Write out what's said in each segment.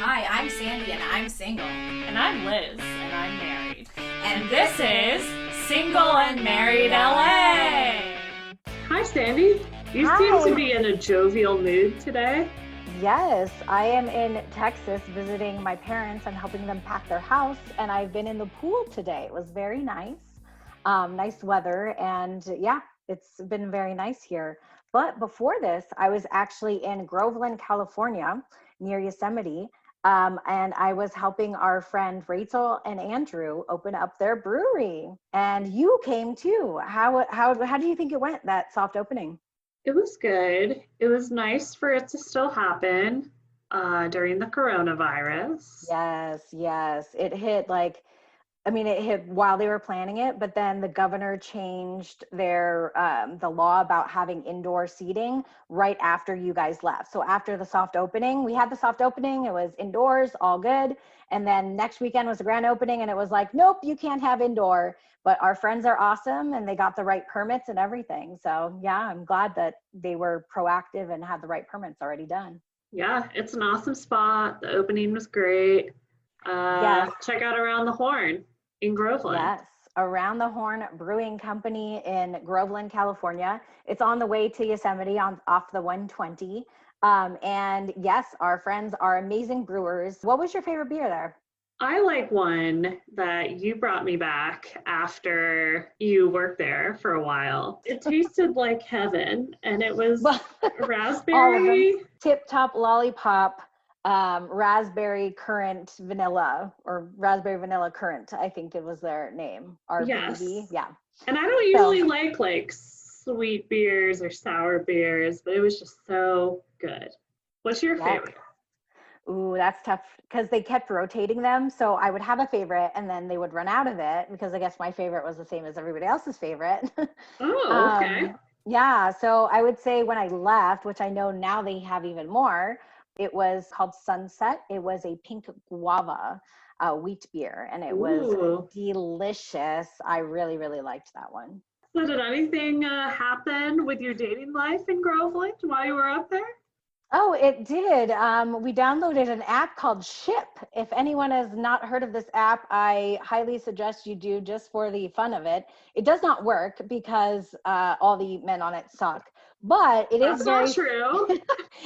Hi, I'm Sandy and I'm single. And I'm Liz and I'm married. And This is Single and Married LA. Hi, Sandy. You Hi. seem to be in a jovial mood today. Yes, I am in Texas visiting my parents and helping them pack their house. And I've been in the pool today. It was very nice. Nice weather. And yeah, it's been very nice here. But before this, I was actually in Groveland, California, near Yosemite. And I was helping our friend Rachel and Andrew open up their brewery. And you came too. How do you think it went, that soft opening? It was good. It was nice for it to still happen during the coronavirus. Yes. It hit it hit while they were planning it, but then the governor changed the law about having indoor seating right after you guys left. So after the soft opening, we had the soft opening, it was indoors, all good. And then next weekend was the grand opening and it was like, nope, you can't have indoor. But our friends are awesome and they got the right permits and everything. So yeah, I'm glad that they were proactive and had the right permits already done. Yeah, it's an awesome spot. The opening was great. Yes. Check out Around the Horn in Groveland. Yes, Around the Horn Brewing Company in Groveland, California. It's on the way to Yosemite off the 120. And yes, our friends are amazing brewers. What was your favorite beer there? I like one that you brought me back after you worked there for a while. It tasted like heaven, and it was raspberry. Tip Top Lollipop, raspberry currant vanilla, or raspberry vanilla currant, I think it was their name. RVD. Yes. Yeah. And I don't usually like sweet beers or sour beers, but it was just so good. What's your favorite? Ooh, that's tough because they kept rotating them. So I would have a favorite and then they would run out of it because I guess my favorite was the same as everybody else's favorite. Oh, okay. Yeah. So I would say when I left, which I know now they have even more, it was called Sunset. It was a pink guava wheat beer and it was delicious. I really, really liked that one. So did anything happen with your dating life in Groveland while you were up there? Oh, it did. We downloaded an app called Ship. If anyone has not heard of this app, I highly suggest you do just for the fun of it. It does not work because all the men on it suck, but it is not true.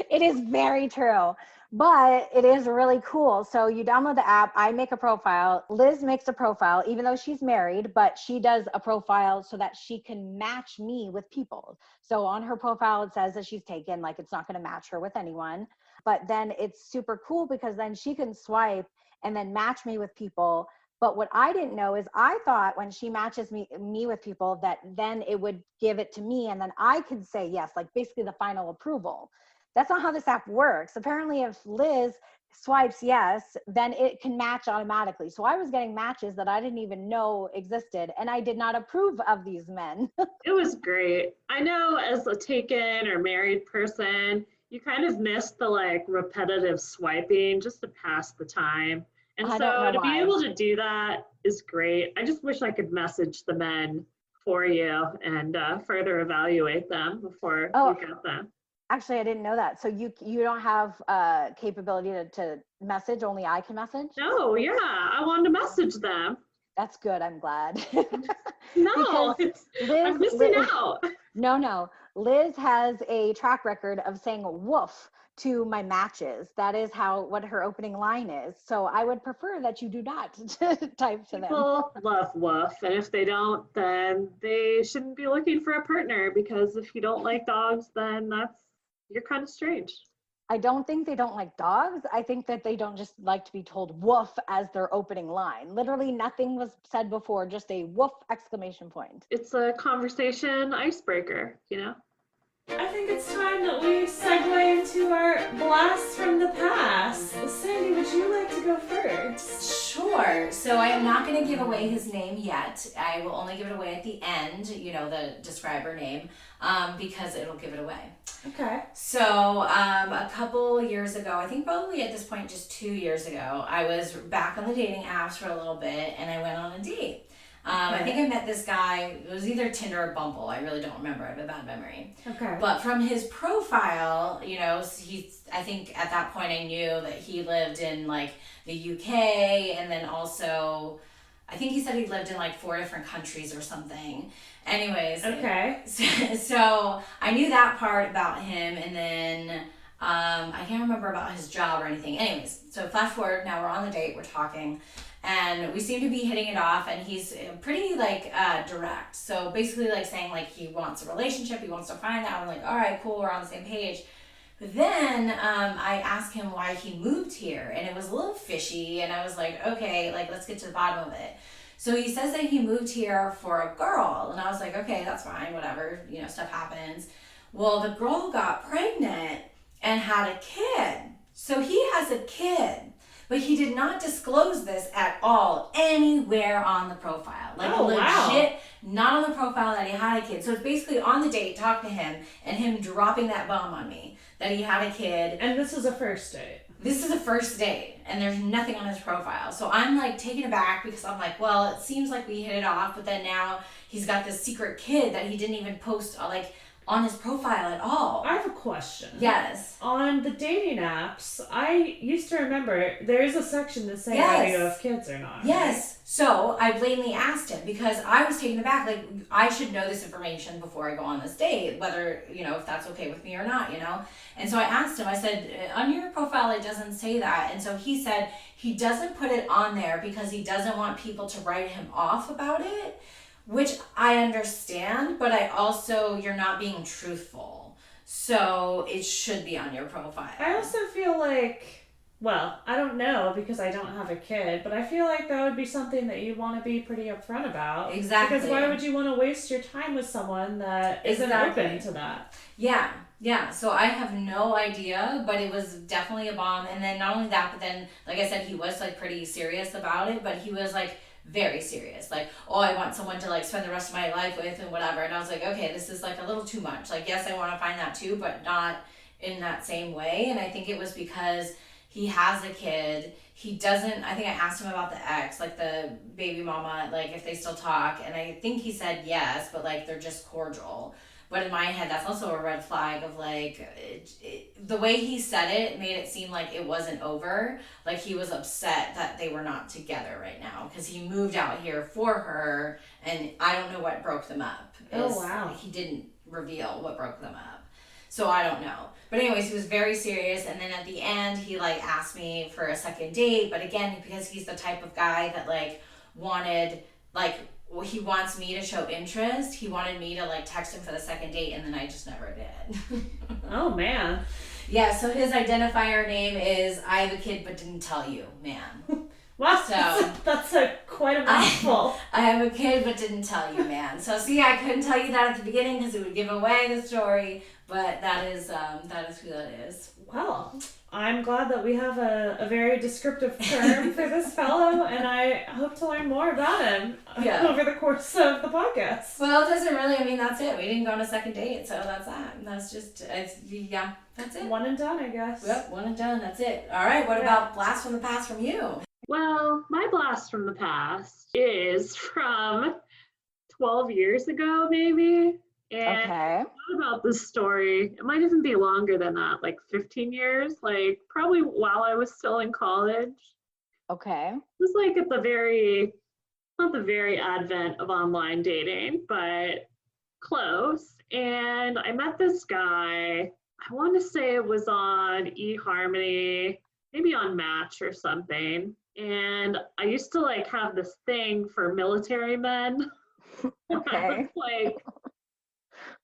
It is very true, but it is really cool. So you download the app, I make a profile, Liz makes a profile, even though she's married, but she does a profile so that she can match me with people. So on her profile, it says that she's taken, like it's not going to match her with anyone, but then it's super cool because then she can swipe and then match me with people. But what I didn't know is I thought when she matches me with people that then it would give it to me and then I could say yes, like basically the final approval. That's not how this app works. Apparently if Liz swipes yes, then it can match automatically. So I was getting matches that I didn't even know existed and I did not approve of these men. It was great. I know as a taken or married person, you kind of miss the repetitive swiping just to pass the time. And so to be able to do that is great. I just wish I could message the men for you and further evaluate them before you get them. Actually, I didn't know that. So you don't have capability to message, only I can message? No, yeah, I wanted to message them. That's good, I'm glad. No, I'm missing out. No. Liz has a track record of saying woof to my matches. That is what her opening line is. So I would prefer that you do not type to them. People love woof, and if they don't, then they shouldn't be looking for a partner because if you don't like dogs, then you're kind of strange. I don't think they don't like dogs. I think that they don't just like to be told woof as their opening line. Literally nothing was said before, just a woof exclamation point. It's a conversation icebreaker, you know? I think it's time that we segue into our blast from the past. Sandy, would you like to go first? Sure. So I am not going to give away his name yet. I will only give it away at the end, the describer name, because it'll give it away. Okay. So a couple years ago, I think probably at this point just 2 years ago, I was back on the dating apps for a little bit and I went on a date. I think I met this guy, it was either Tinder or Bumble. I really don't remember. I have a bad memory. Okay. But from his profile, I think at that point I knew that he lived in like the UK, and then also, I think he said he lived in like 4 different countries or something. Anyways. Okay. So I knew that part about him, and then I can't remember about his job or anything. Anyways, so flash forward, now we're on the date, we're talking, and we seem to be hitting it off, and he's pretty like direct. So basically like saying like he wants a relationship, he wants to find that. I'm like, all right, cool, we're on the same page. But then I asked him why he moved here, and it was a little fishy, and I was like, okay, like let's get to the bottom of it. So he says that he moved here for a girl, and I was like, okay, that's fine, whatever, stuff happens. Well, the girl got pregnant and had a kid. So he has a kid, but he did not disclose this at all anywhere on the profile. Like legit, not on the profile that he had a kid. So it's basically on the date, talk to him, and him dropping that bomb on me that he had a kid. And this is a first date. This is a first date, and there's nothing on his profile. So I'm like taken aback because I'm like, well, it seems like we hit it off, but then now he's got this secret kid that he didn't even post like on his profile at all. I have a question. Yes. On the dating apps, I used to remember there is a section to say whether you have kids or not. Yes. Right? So I blatantly asked him because I was taken aback. Like, I should know this information before I go on this date, whether, if that's okay with me or not, And so I asked him, I said, on your profile, it doesn't say that. And so he said he doesn't put it on there because he doesn't want people to write him off about it. Which I understand, but I also, you're not being truthful. So it should be on your profile. I also feel like, well, I don't know because I don't have a kid, but I feel like that would be something that you want to be pretty upfront about. Exactly. Because why would you want to waste your time with someone that isn't open to that? Yeah. So I have no idea, but it was definitely a bomb. And then not only that, but then, like I said, he was like pretty serious about it, but he was like, very serious, like, oh, I want someone to like spend the rest of my life with and whatever. And I was like, okay, this is like a little too much. Like, yes, I want to find that too, but not in that same way. And I think it was because he has a kid. He doesn't, I think I asked him about the ex, like the baby mama, like if they still talk. And I think he said yes, but like they're just cordial. But in my head, that's also a red flag of like, the way he said it made it seem like it wasn't over. Like he was upset that they were not together right now because he moved out here for her, and I don't know what broke them up. Oh, wow. He didn't reveal what broke them up. So I don't know. But anyways, he was very serious, and then at the end, he like asked me for a second date. But again, because he's the type of guy that like wanted like, well, he wants me to show interest. He wanted me to like text him for the second date, and then I just never did. Oh man. Yeah, so his identifier name is I have a kid but didn't tell you, man. Wow, so that's quite a mouthful. I have a kid but didn't tell you, man. So see, I couldn't tell you that at the beginning because it would give away the story, but that is who that is. Well, I'm glad that we have a very descriptive term for this fellow, and I hope to learn more about him over the course of the podcast. Well, it doesn't really, that's it. We didn't go on a second date, so that's that. That's just, that's it. One and done, I guess. Yep, one and done, that's it. All right, what about blast from the past from you? Well, my blast from the past is from 12 years ago, maybe. And Okay. I thought about this story. It might even be longer than that, like 15 years, like probably while I was still in college. Okay. It was like at not the very advent of online dating, but close. And I met this guy, I want to say it was on eHarmony, maybe on Match or something. And I used to like have this thing for military men. Okay. Like,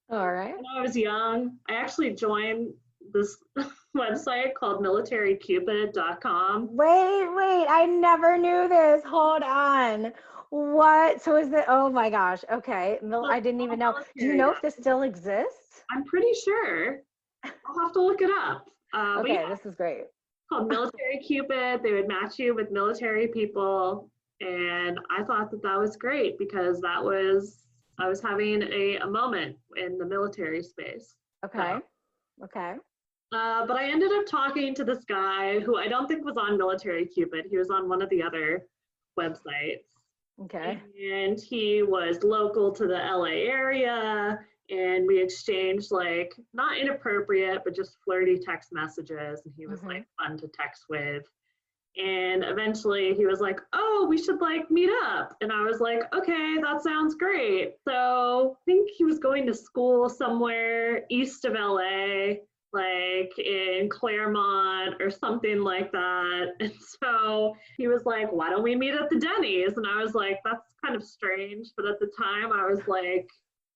all right. when I was young, I actually joined this website called militarycupid.com. Wait, I never knew this. Hold on. What? So is it, oh my gosh. Okay. I didn't even know. Do you know if this still exists? I'm pretty sure. I'll have to look it up. Okay, yeah, this is great. called Military Cupid. They would match you with military people. And I thought that was great because I was having a moment in the military space. Okay. Okay. But I ended up talking to this guy who I don't think was on Military Cupid. He was on one of the other websites. Okay. And he was local to the LA area. And we exchanged like not inappropriate, but just flirty text messages. And he was like fun to text with. And eventually he was like, oh, we should like meet up. And I was like, okay, that sounds great. So I think he was going to school somewhere east of LA, like in Claremont or something like that. And so he was like, why don't we meet at the Denny's? And I was like, that's kind of strange. But at the time I was like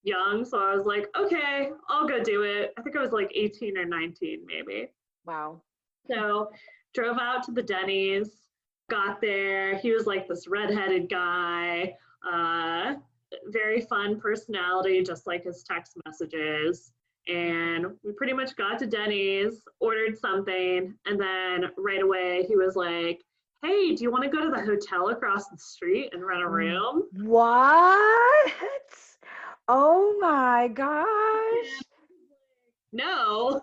young. So I was like, okay, I'll go do it. I think I was like 18 or 19 maybe. Wow. So drove out to the Denny's, got there. He was like this redheaded guy, very fun personality, just like his text messages. And we pretty much got to Denny's, ordered something, and then right away he was like, hey, do you want to go to the hotel across the street and rent a room? What? Oh my gosh. No.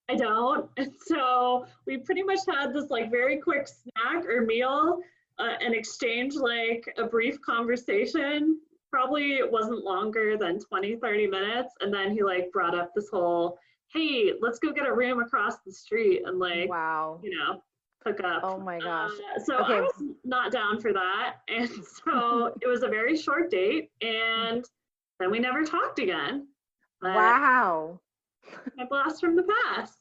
I don't. And so we pretty much had this like very quick snack or meal and exchange like a brief conversation. Probably it wasn't longer than 20-30 minutes. And then he like brought up this whole, hey, let's go get a room across the street and like, wow. hook up. Oh my gosh. So okay. I was not down for that. And so it was a very short date. And then we never talked again. Wow. A blast from the past.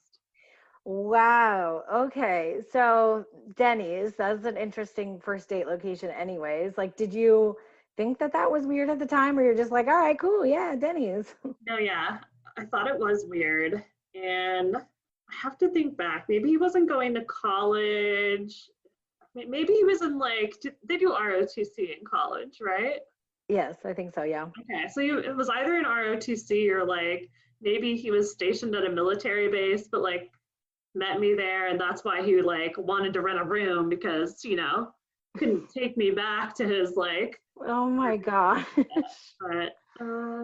Wow. Okay. So Denny's, that's an interesting first date location anyways. Like, did you think that was weird at the time, or you're just like, all right, cool. Yeah, Denny's. No, yeah. I thought it was weird. And I have to think back. Maybe he wasn't going to college. Maybe he was in like, they do ROTC in college, right? Yes, I think so. Yeah. Okay. So it was either in ROTC or like, maybe he was stationed at a military base, but like met me there. And that's why he like wanted to rent a room because, couldn't take me back to his like. Oh my gosh. But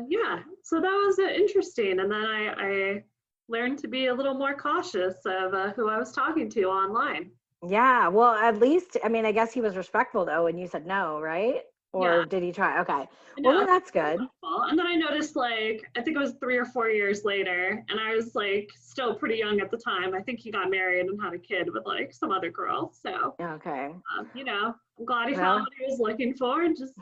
yeah, so that was interesting. And then I learned to be a little more cautious of who I was talking to online. Yeah. Well, at least, I mean, I guess he was respectful though, and you said no, right? Or did he try? Okay. Well, then that's good. And then I noticed, like, I think it was 3 or 4 years later, and I was, like, still pretty young at the time. I think he got married and had a kid with, like, some other girl. So, okay. I'm glad he found what he was looking for. And just,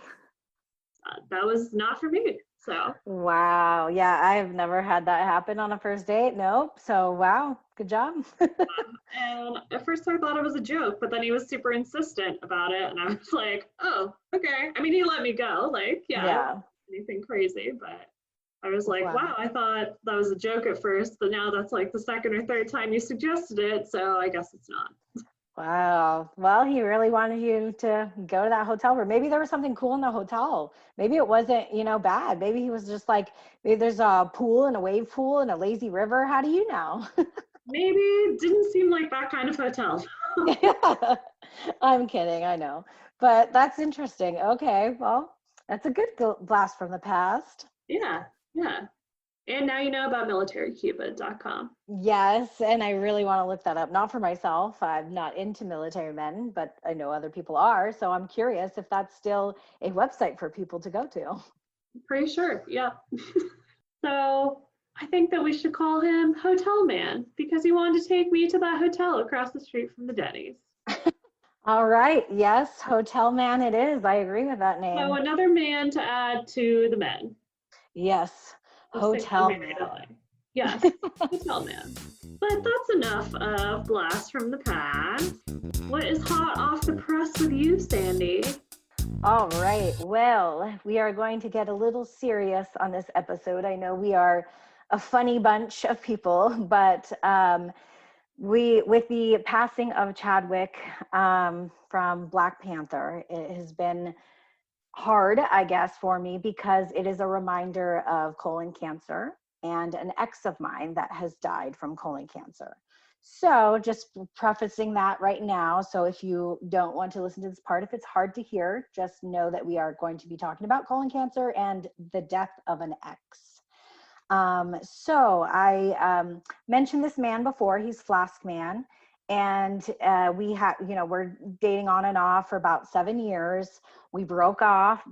that was not for me. So. Wow. Yeah, I have never had that happen on a first date. Nope. So, wow. Good job. And at first I thought it was a joke, but then he was super insistent about it. And I was like, oh, okay. I mean, he let me go. Like, yeah. Anything crazy. But I was like, wow, I thought that was a joke at first. But now that's like the second or third time you suggested it. So I guess it's not. Wow. Well, he really wanted you to go to that hotel room. Maybe there was something cool in the hotel. Maybe it wasn't, bad. Maybe he was just like, maybe there's a pool and a wave pool and a lazy river. How do you know? Maybe it didn't seem like that kind of hotel. Yeah. I'm kidding. I know. But that's interesting. Okay. Well, that's a good blast from the past. Yeah. Yeah. And now you know about militarycupid.com. Yes, and I really want to look that up. Not for myself. I'm not into military men, but I know other people are. So I'm curious if that's still a website for people to go to. Pretty sure, yeah. So I think that we should call him Hotel Man because he wanted to take me to that hotel across the street from the Denny's. All right. Yes, Hotel Man it is. I agree with that name. So another man to add to the men. Yes. Hotel Man. Yes, Hotel Man. But that's enough of blast from the past. What is hot off the press with you, Sandy? All right. Well, we are going to get a little serious on this episode. I know we are a funny bunch of people, but with the passing of Chadwick from Black Panther, it has been hard, I guess, for me because it is a reminder of colon cancer and an ex of mine that has died from colon cancer. So just prefacing that right now. So if you don't want to listen to this part, if it's hard to hear, just know that we are going to be talking about colon cancer and the death of an ex. So I mentioned this man before. He's Flask Man. And we're dating on and off for about 7 years. We broke it off.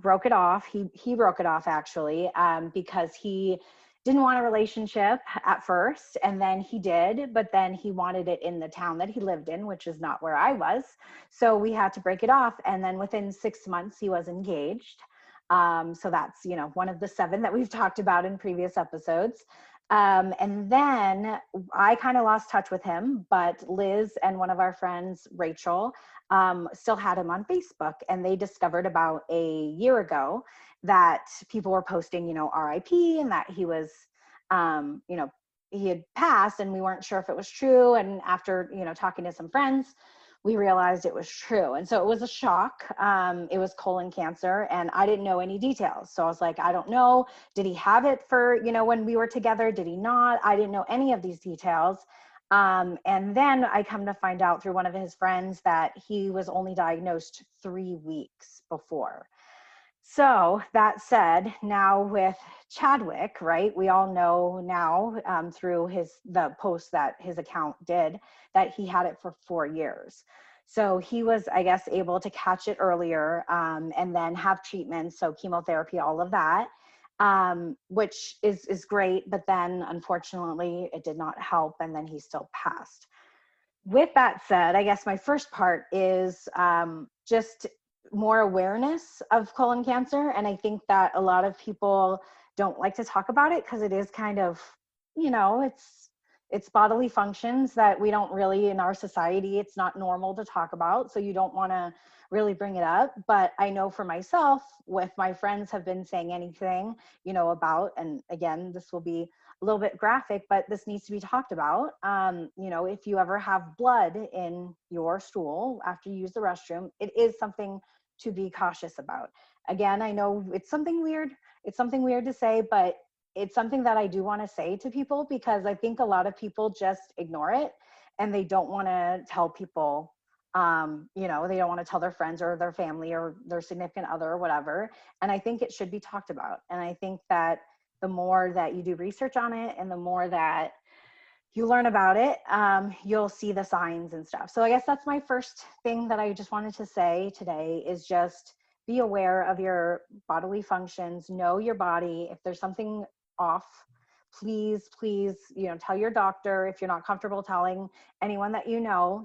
He broke it off actually, because he didn't want a relationship at first, and then he did, but then he wanted it in the town that he lived in, which is not where I was. So we had to break it off. And then within 6 months, he was engaged. So that's, one of the 7 that we've talked about in previous episodes. And then I kind of lost touch with him, but Liz and one of our friends, Rachel, still had him on Facebook, and they discovered about a year ago that people were posting, RIP, and that he was, he had passed, and we weren't sure if it was true. And after, talking to some friends, we realized it was true. And so it was a shock. It was colon cancer, and I didn't know any details. So I was like, I don't know. Did he have it for, when we were together? Did he not? I didn't know any of these details. And then I come to find out through one of his friends that he was only diagnosed 3 weeks before. So that said, now with Chadwick, right, we all know now through the post that his account did that he had it for 4 years. So he was, I guess, able to catch it earlier and then have treatment, so chemotherapy, all of that, which is great. But then unfortunately, it did not help, and then he still passed. With that said, I guess my first part is just more awareness of colon cancer. And I think that a lot of people don't like to talk about it because it is kind of, it's bodily functions that we don't really, in our society, it's not normal to talk about. So you don't want to really bring it up. But I know for myself, with my friends have been saying anything, about, and again, this will be a little bit graphic, but this needs to be talked about. If you ever have blood in your stool after you use the restroom, it is something to be cautious about. Again, I know it's something weird. It's something weird to say, but it's something that I do want to say to people, because I think a lot of people just ignore it, and they don't want to tell people, they don't want to tell their friends or their family or their significant other or whatever. And I think it should be talked about. And I think that the more that you do research on it and the more that you learn about it, you'll see the signs and stuff. So I guess that's my first thing that I just wanted to say today, is just be aware of your bodily functions, know your body. If there's something off, please, tell your doctor. If you're not comfortable telling anyone that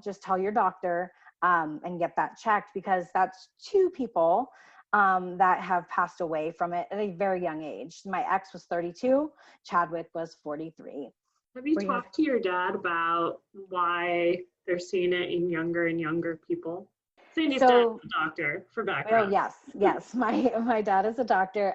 just tell your doctor and get that checked, because that's 2 people that have passed away from it at a very young age. My ex was 32, Chadwick was 43. Have you talked to your dad about why they're seeing it in younger and younger people? Saying your dad's a doctor for background. Oh, yes. My dad is a doctor.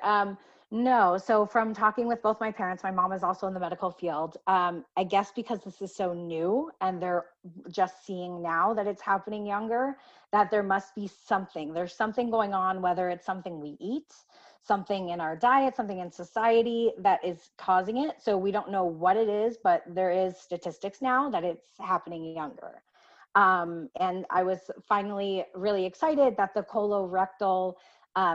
No, so from talking with both my parents, my mom is also in the medical field. I guess because this is so new and they're just seeing now that it's happening younger, that there must be something. There's something going on, whether it's something we eat, something in our diet, something in society that is causing it. So we don't know what it is, but there is statistics now that it's happening younger. And I was finally really excited that the colorectal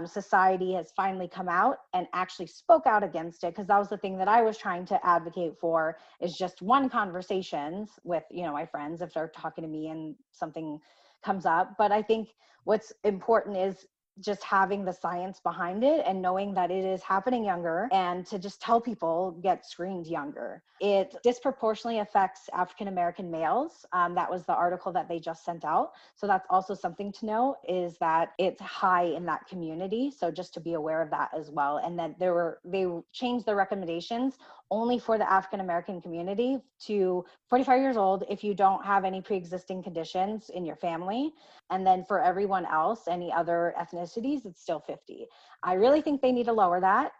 society has finally come out and actually spoke out against it, because that was the thing that I was trying to advocate for, is just one conversations with my friends if they're talking to me and something comes up. But I think what's important is just having the science behind it and knowing that it is happening younger, and to just tell people get screened younger. It disproportionately affects African American males. That was the article that they just sent out. So that's also something to know, is that it's high in that community. So just to be aware of that as well. And then they changed the recommendations only for the African American community to 45 years old if you don't have any pre-existing conditions in your family. And then for everyone else, any other ethnicities, it's still 50. I really think they need to lower that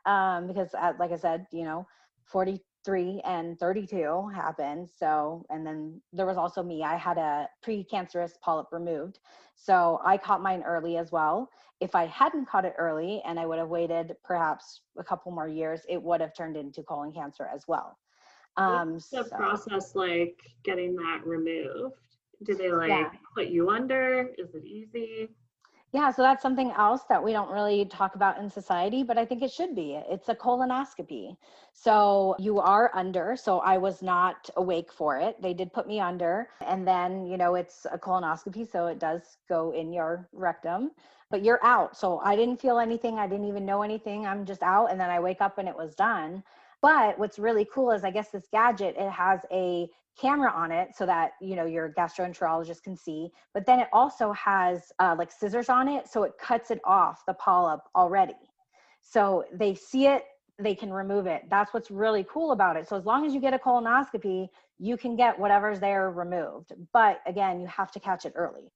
because like I said, 43 and 32 happened. So, and then there was also me. I had a precancerous polyp removed. So I caught mine early as well. If I hadn't caught it early and I would have waited perhaps a couple more years, it would have turned into colon cancer as well. What's the process like getting that removed? Do they put you under? Is it easy? Yeah, so that's something else that we don't really talk about in society, but I think it should be. It's a colonoscopy. So you are under, so I was not awake for it. They did put me under, and then, it's a colonoscopy, so it does go in your rectum, but you're out. So I didn't feel anything. I didn't even know anything. I'm just out, and then I wake up and it was done. But what's really cool is, I guess, this gadget, it has a camera on it so that your gastroenterologist can see, but then it also has like scissors on it, so it cuts it off the polyp already, so they see it, they can remove it. That's what's really cool about it. So as long as you get a colonoscopy, you can get whatever's there removed, but again, you have to catch it early.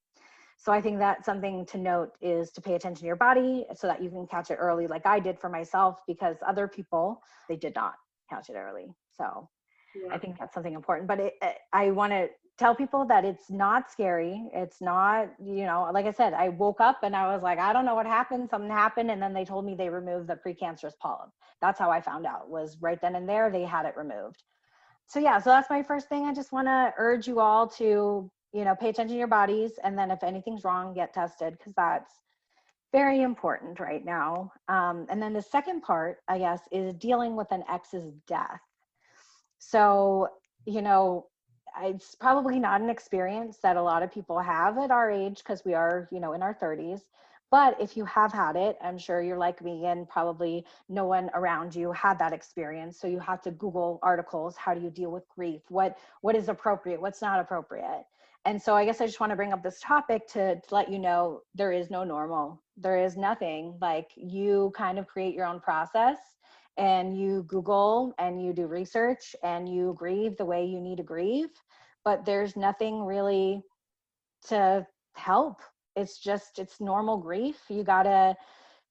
So I think that's something to note, is to pay attention to your body so that you can catch it early, like I did for myself, because other people, they did not catch it early. So I think that's something important, but I want to tell people that it's not scary. It's not, like I said, I woke up and I was like, I don't know what happened. Something happened. And then they told me they removed the precancerous polyp. That's how I found out, was right then and there, they had it removed. So yeah, so that's my first thing. I just want to urge you all to, pay attention to your bodies. And then if anything's wrong, get tested, because that's very important right now. And then the second part, I guess, is dealing with an ex's death. So, it's probably not an experience that a lot of people have at our age, because we are, in our 30s. But if you have had it, I'm sure you're like me, and probably no one around you had that experience. So you have to Google articles. How do you deal with grief? What is appropriate? What's not appropriate? And so I guess I just want to bring up this topic to let you know there is no normal. There is nothing. Like, you kind of create your own process, and you Google and you do research and you grieve the way you need to grieve, but there's nothing really to help. It's normal grief. You gotta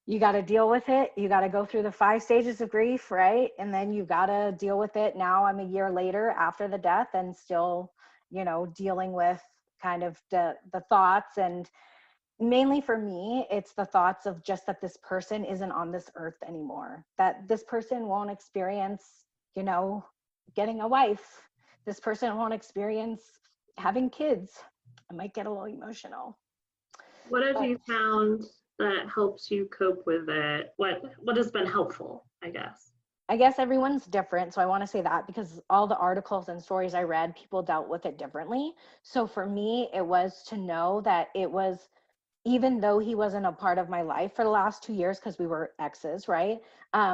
deal with it. You gotta go through the 5 stages of grief, right? And then you gotta deal with it. Now I'm a year later after the death, and still, dealing with kind of the thoughts. And mainly for me, it's the thoughts of just that this person isn't on this earth anymore, that this person won't experience, getting a wife. This person won't experience having kids. I might get a little emotional. What have you found that helps you cope with it? What has been helpful, I guess? I guess everyone's different. So I want to say that, because all the articles and stories I read, people dealt with it differently. So for me, it was to know that it was, even though he wasn't a part of my life for the last 2 years, because we were exes, right?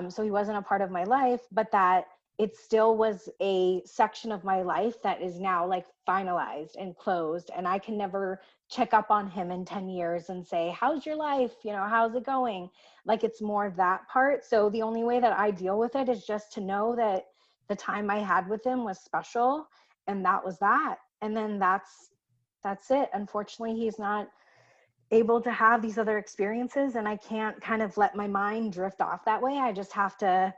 So he wasn't a part of my life, but that it still was a section of my life that is now like finalized and closed. And I can never check up on him in 10 years and say, how's your life? How's it going? Like, it's more that part. So the only way that I deal with it is just to know that the time I had with him was special, and that was that. And then that's it. Unfortunately, he's not able to have these other experiences, and I can't kind of let my mind drift off that way. I just have to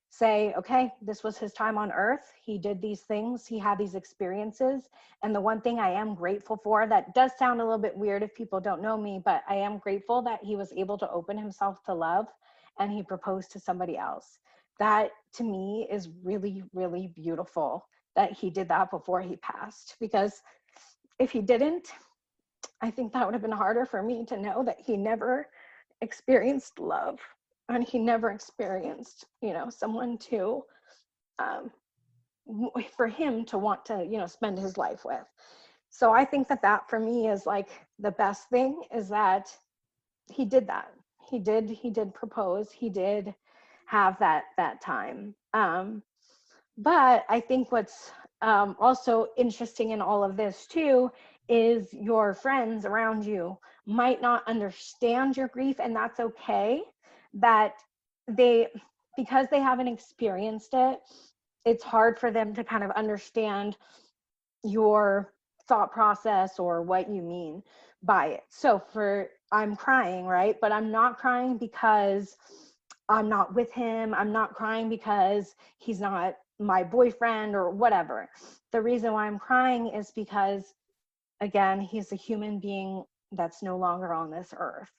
say, okay, this was his time on earth. He did these things. He had these experiences. And the one thing I am grateful for, that does sound a little bit weird if people don't know me, but I am grateful that he was able to open himself to love, and he proposed to somebody else. That to me is really, really beautiful, that he did that before he passed, because if he didn't, I think that would have been harder for me to know that he never experienced love, and he never experienced, someone to, for him to want to, spend his life with. So I think that for me is like the best thing, is that he did that. He did propose. He did have that time. But I think what's also interesting in all of this too is your friends around you might not understand your grief, and that's okay. That because they haven't experienced it, it's hard for them to kind of understand your thought process or what you mean by it. So I'm crying, right? But I'm not crying because I'm not with him. I'm not crying because he's not my boyfriend or whatever. The reason why I'm crying is because, again, he's a human being that's no longer on this earth.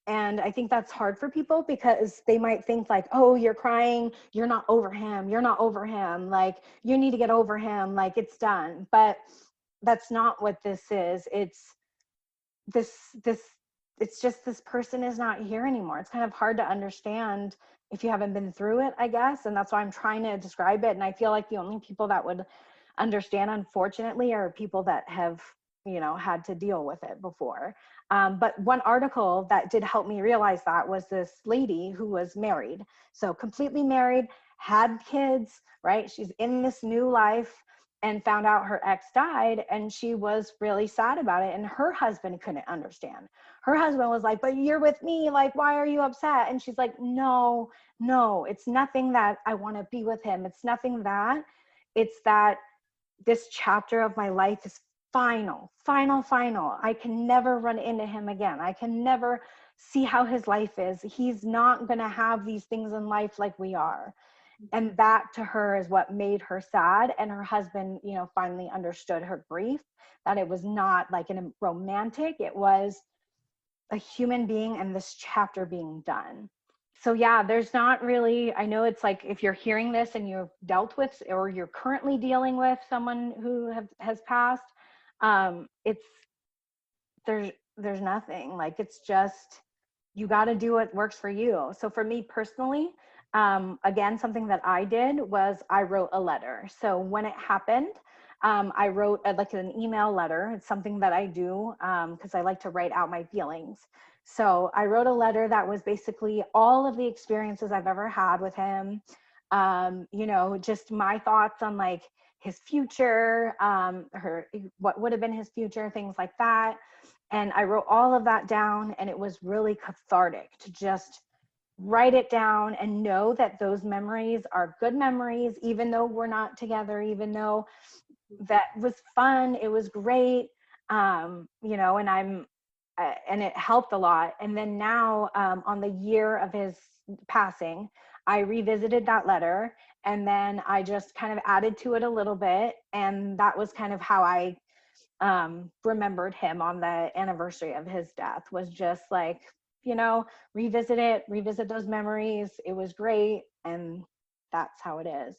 And I think that's hard for people, because they might think like, oh, you're crying, you're not over him, like you need to get over him, like it's done. But that's not what this is. this it's just this person is not here anymore. It's kind of hard to understand if you haven't been through it, I guess. And that's why I'm trying to describe it. And I feel like the only people that would understand, unfortunately, are people that have, had to deal with it before. But one article that did help me realize that was this lady who was married. So completely married, had kids, right? She's in this new life and found out her ex died, and she was really sad about it. And her husband couldn't understand. Her husband was like, but you're with me. Like, why are you upset? And she's like, no, it's nothing that I want to be with him. It's nothing that. It's that this chapter of my life is final. I can never run into him again. I can never see how his life is. He's not going to have these things in life like we are. And that to her is what made her sad. And her husband, finally understood her grief, that it was not like a romantic, it was a human being and this chapter being done. So yeah, there's not really, I know it's like, if you're hearing this and you've dealt with, or you're currently dealing with someone who has passed, there's nothing, like, it's just, you got to do what works for you. So for me personally, again, something that I did was I wrote a letter. So when it happened, I wrote like an email letter. It's something that I do because I like to write out my feelings. So I wrote a letter that was basically all of the experiences I've ever had with him. Just my thoughts on like his future, what would have been his future, things like that. And I wrote all of that down, and it was really cathartic to just write it down and know that those memories are good memories, even though we're not together, even though that was fun, it was great, and and it helped a lot. And then now, on the year of his passing, I revisited that letter, and then I just kind of added to it a little bit, and that was kind of how I remembered him on the anniversary of his death, was just like, revisit those memories. It was great. And that's how it is.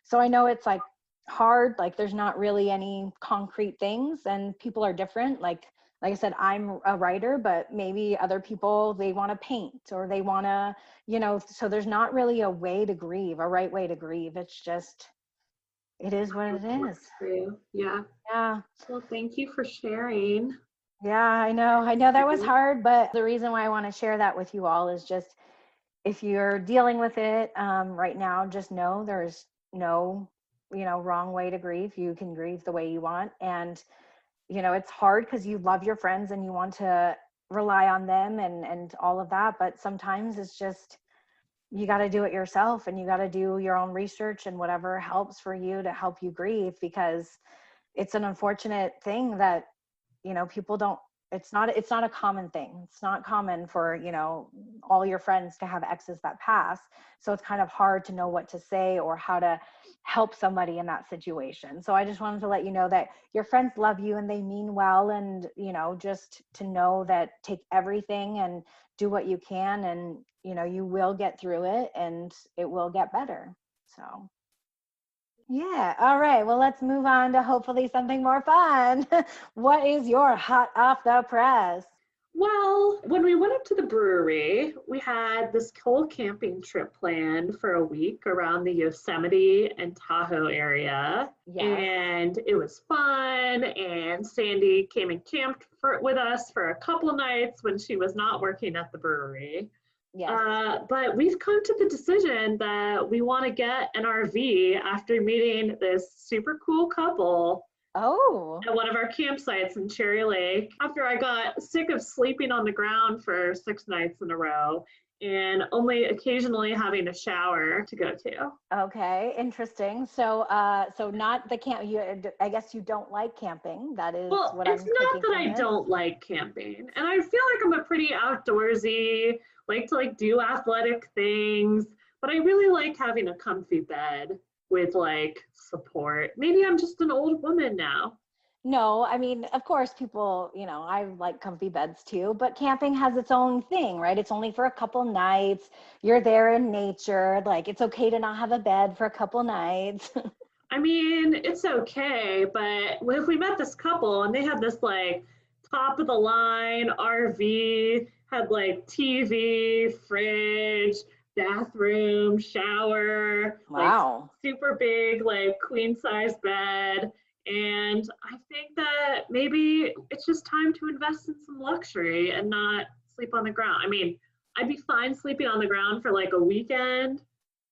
So I know it's like hard, like there's not really any concrete things, and people are different. Like I said, I'm a writer, but maybe other people, they want to paint, or they want to, so there's not really a way to grieve, a right way to grieve. It's just, it is what it is. Yeah. Well, thank you for sharing. Yeah, I know that was hard, but the reason why I want to share that with you all is just, if you're dealing with it right now, just know there's no, wrong way to grieve. You can grieve the way you want. And, it's hard because you love your friends and you want to rely on them and all of that. But sometimes it's just, you got to do it yourself, and you got to do your own research and whatever helps for you to help you grieve, because it's an unfortunate thing that, people don't, it's not a common thing. It's not common for, all your friends to have exes that pass. So it's kind of hard to know what to say or how to help somebody in that situation. So I just wanted to let you know that your friends love you and they mean well. And, just to know that, take everything and do what you can, and, you will get through it and it will get better. So. Yeah. All right. Well, let's move on to hopefully something more fun. What is your hot off the press? Well, when we went up to the brewery, we had this whole camping trip planned for a week around the Yosemite and Tahoe area. Yes. And it was fun. And Sandy came and camped with us for a couple nights when she was not working at the brewery. Yes. But we've come to the decision that we want to get an RV after meeting this super cool couple. Oh. At one of our campsites in Cherry Lake, after I got sick of sleeping on the ground for 6 nights in a row and only occasionally having a shower to go to. Okay, interesting. So not the camp. I guess you don't like camping. That is what I'm thinking. Well, it's not that I don't like camping, and I feel like I'm a pretty outdoorsy, like to do athletic things, but I really like having a comfy bed with support. Maybe I'm just an old woman now. No, I mean, of course, people, I like comfy beds too, but camping has its own thing, right? It's only for a couple nights. You're there in nature. It's okay to not have a bed for a couple nights. I mean, it's okay, but if we met this couple and they had this top of the line RV, had like TV, fridge, bathroom, shower, Wow. like super big, like queen size bed. And I think that maybe it's just time to invest in some luxury and not sleep on the ground. I mean, I'd be fine sleeping on the ground for like a weekend,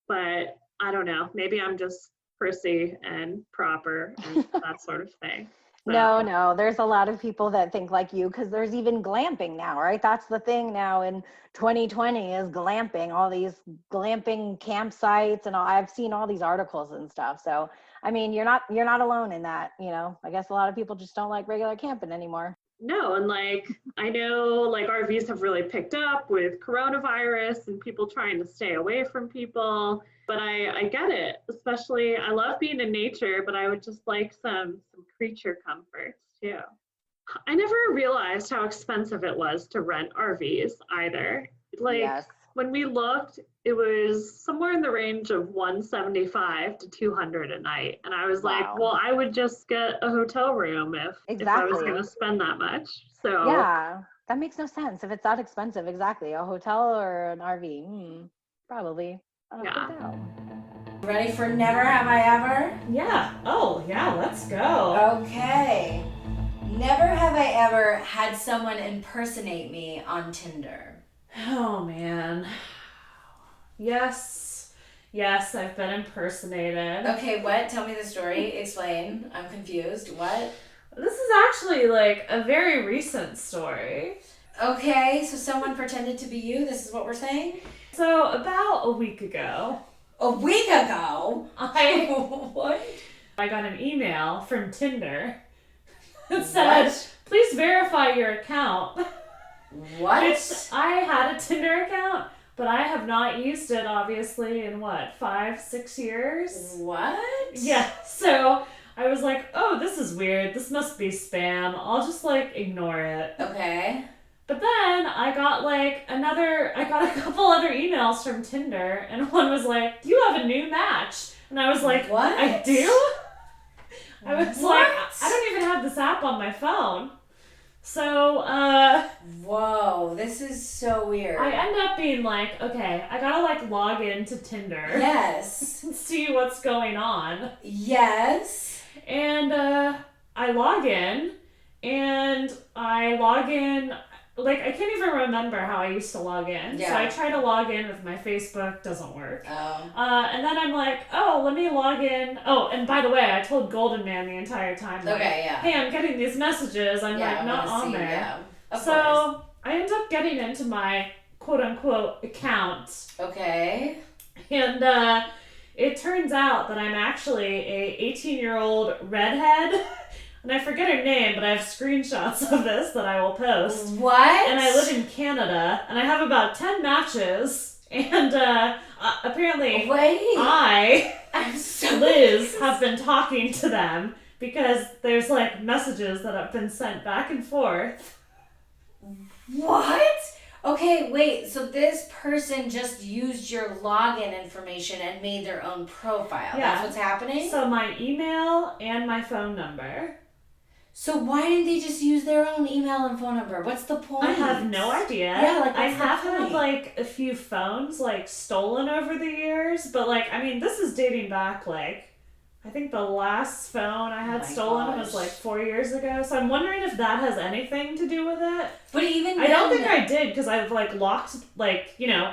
but I don't know. Maybe I'm just prissy and proper and that sort of thing. So. No, there's a lot of people that think like you, because there's even glamping now, right? That's the thing now in 2020 is glamping, all these glamping campsites and all. I've seen all these articles and stuff. So, I mean, you're not alone in that, you know. I guess a lot of people just don't like regular camping anymore. No, and like I know like RVs have really picked up with coronavirus and people trying to stay away from people. But I get it, especially I love being in nature, but I would just like some creature comforts too. I never realized how expensive it was to rent RVs either. Like Yes. when we looked, it was somewhere in the range of $175 to $200 a night. And I was Wow. like, well, I would just get a hotel room if I was going to spend that much. So yeah, that makes no sense. If it's that expensive, exactly. A hotel or an RV, probably. yeah. Ready for Never Have I Ever? Yeah. Oh, yeah, let's go. Okay. Never have I ever had someone impersonate me on Tinder. Oh, man. Yes, I've been impersonated. Okay, what? Tell me the story. Explain. I'm confused. What? This is actually like a very recent story. Okay, so someone pretended to be you? This is what we're saying? So about a week ago. A week ago? What? I got an email from Tinder that said, please verify your account. What? Which I had a Tinder account, but I have not used it obviously in 5-6 years? What? Yeah, so I was like, oh, this is weird. This must be spam. I'll just ignore it. Okay. But then I got a couple other emails from Tinder, and one was like, you have a new match. And I was like, what? I do? I was like, I don't even have this app on my phone. So, whoa, this is so weird. I end up being like, okay, I gotta log into Tinder. Yes. And see what's going on. Yes. And, I log in, I can't even remember how I used to log in. Yeah. So I try to log in with my Facebook, doesn't work. Oh. And then I'm like, oh, let me log in. Oh, and by the way, I told Golden Man the entire time, Okay, yeah. hey, I'm getting these messages. I'm not on there. Yeah, of so course. I end up getting into my quote-unquote account. Okay. And it turns out that I'm actually a 18-year-old redhead. And I forget her name, but I have screenshots of this that I will post. What? And I live in Canada, and I have about 10 matches. And apparently Liz, have been talking to them because there's messages that have been sent back and forth. What? Okay, wait, so this person just used your login information and made their own profile. Yeah. That's what's happening? So my email and my phone number. So why didn't they just use their own email and phone number? What's the point? I have no idea. Yeah, I have had a few phones stolen over the years, but this is dating back I think the last phone I had stolen was 4 years ago. So I'm wondering if that has anything to do with it. But even I don't think I did because I've locked I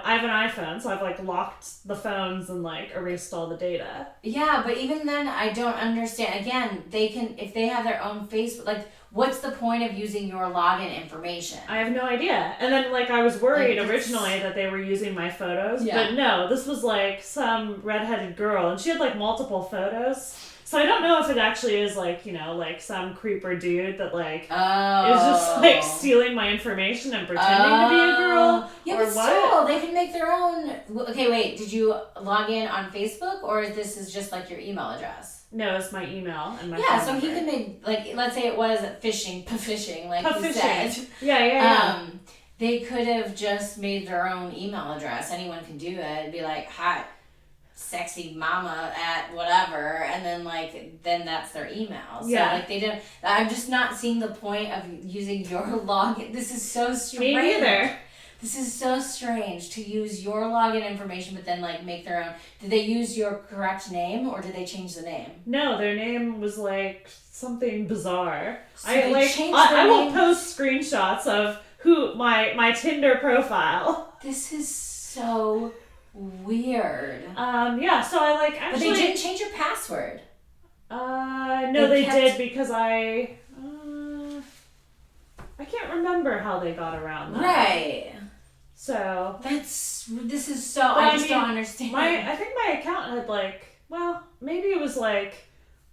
have an iPhone, so I've locked the phones and erased all the data. Yeah, but even then I don't understand. Again, they can, if they have their own Facebook, what's the point of using your login information? I have no idea. And then I was worried originally that they were using my photos, but no, this was some redheaded girl, and she had multiple photos. So I don't know if it actually is some creeper dude that is just stealing my information and pretending to be a girl. Yeah, or but what? still, they can make their own. Okay, wait, did you log in on Facebook, or this is just your email address? No, it's my email and my phone phone number. He could make let's say it was phishing you said. Yeah. They could have just made their own email address. Anyone can do it. It'd be hi. sexy mama at whatever, and then then that's their email. So they didn't. I'm just not seeing the point of using your login. This is so strange. Me neither. This is so strange to use your login information, but then make their own. Did they use your correct name, or did they change the name? No, their name was something bizarre. So I will post screenshots of my Tinder profile. This is so weird. Yeah, so I actually. But they didn't change your password. No, they did because I can't remember how they got around that. Right. So this is so. I just don't understand. I think my account had maybe it was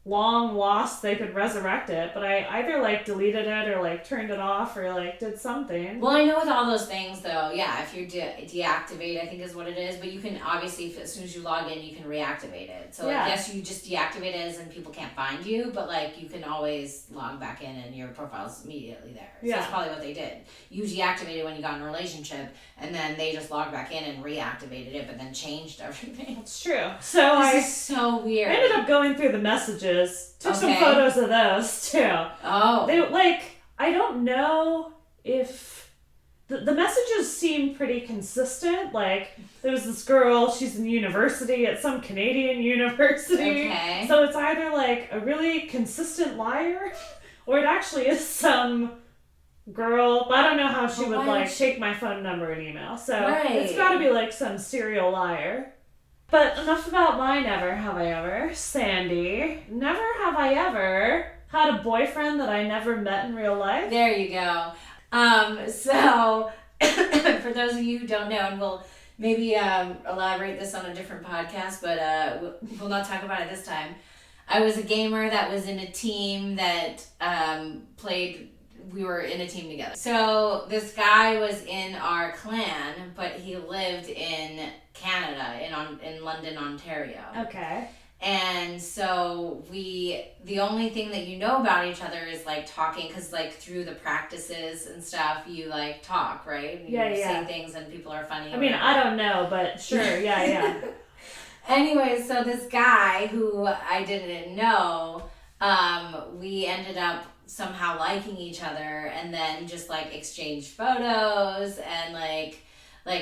long lost, they could resurrect it, but I either deleted it or turned it off or did something. Well, I know with all those things though, yeah, if you deactivate, I think is what it is, but you can obviously, as soon as you log in, you can reactivate it. So I guess you just deactivate it and people can't find you, but you can always log back in and your profile's immediately there. So that's probably what they did. You deactivated when you got in a relationship, and then they just logged back in and reactivated it, but then changed everything. It's true. So this is so weird. I ended up going through the messages. Took some photos of those too. Oh. They I don't know if the messages seem pretty consistent. There was this girl, she's in university at some Canadian university. Okay. So it's either a really consistent liar or it actually is some girl. I don't know how she would take my phone number and email. So it's got to be some serial liar. But enough about my never have I ever. Sandy, never have I ever had a boyfriend that I never met in real life. There you go. So, for those of you who don't know, and we'll maybe elaborate this on a different podcast, but we'll not talk about it this time. I was a gamer that was in a team that we were in a team together. So this guy was in our clan, but he lived in Canada, in London, Ontario. Okay. And so the only thing that you know about each other is talking, because through the practices and stuff, you talk, right? You say things and people are funny. I mean, I don't know, but sure, yeah. Anyway, so this guy who I didn't know, we ended up somehow liking each other, and then just exchanged photos, and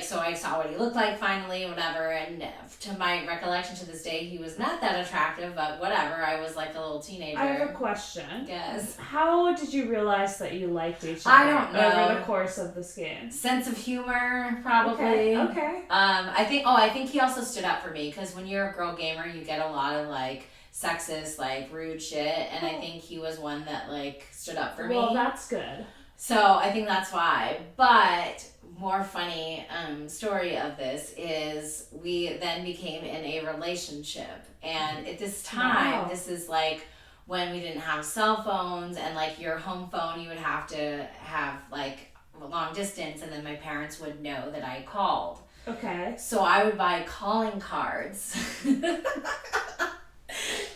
so I saw what he looked like finally, whatever, and to my recollection to this day, he was not that attractive, but whatever, I was a little teenager. I have a question. Yes. How did you realize that you liked each other I don't know. over the course of this game? Sense of humor, probably. Okay. I think he also stood up for me, because when you're a girl gamer, you get a lot of sexist, rude shit, and I think he was one that stood up for me. Well, that's good. So I think that's why. But more funny story of this is we then became in a relationship, and at this time, this is when we didn't have cell phones, and your home phone, you would have to have long distance, and then my parents would know that I called. Okay. So I would buy calling cards.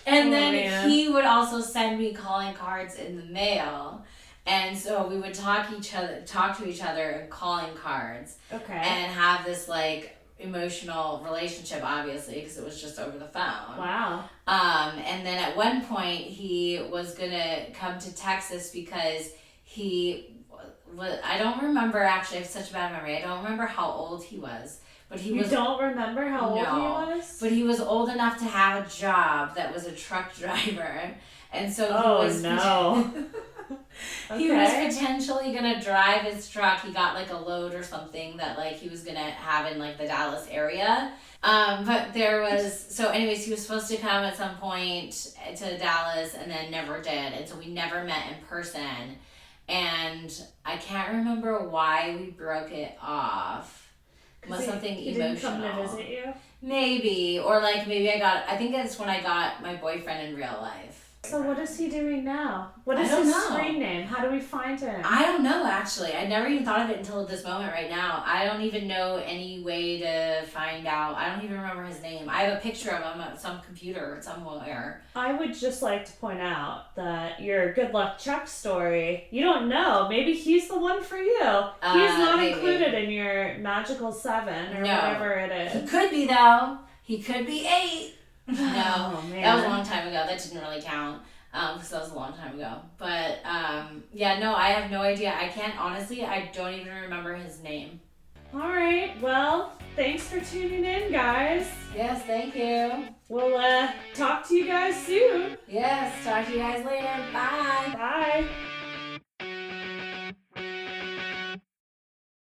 And then he would also send me calling cards in the mail. And so we would talk to each other in calling cards. Okay. And have this emotional relationship, obviously, because it was just over the phone. Wow. And then at one point he was gonna come to Texas because I don't remember, actually, I have such a bad memory. I don't remember how old he was. But you don't remember how old he was? But he was old enough to have a job that was a truck driver. And so he was potentially going to drive his truck. He got a load or something that he was going to have in the Dallas area. But there was, so anyways, he was supposed to come at some point to Dallas and then never did. And so we never met in person. And I can't remember why we broke it off. Was something he emotional. Didn't come to visit you? Maybe. Or maybe I think it's when I got my boyfriend in real life. So what is he doing now? What is his screen name? How do we find him? I don't know, actually. I never even thought of it until this moment right now. I don't even know any way to find out. I don't even remember his name. I have a picture of him on some computer somewhere. I would just like to point out that your good luck Chuck story, you don't know. Maybe he's the one for you. He's not included in your magical 7 or whatever it is. He could be, though. He could be 8. No, Oh, man. that was a long time ago. That didn't really count because that was a long time ago. But yeah, no, I have no idea. I can't, honestly, I don't even remember his name. All right, well, thanks for tuning in, guys. Yes, thank you. We'll talk to you guys soon. Yes, talk to you guys later. Bye. Bye.